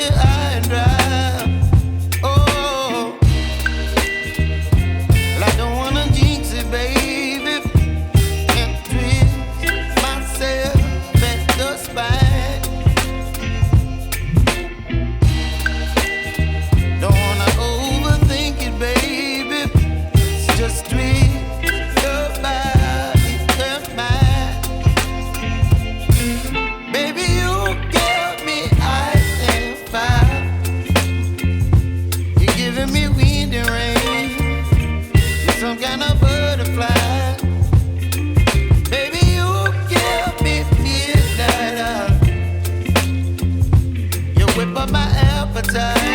high and dry. Oh, well, I don't wanna jinx it, baby, and twist myself at the spine. Don't wanna overthink it, baby. It's just twist your body and mine. Baby, you give me ice and fire. You're giving me wind and rain. You're some kind of butterfly. Baby, you give me midnight. You whip up my appetite.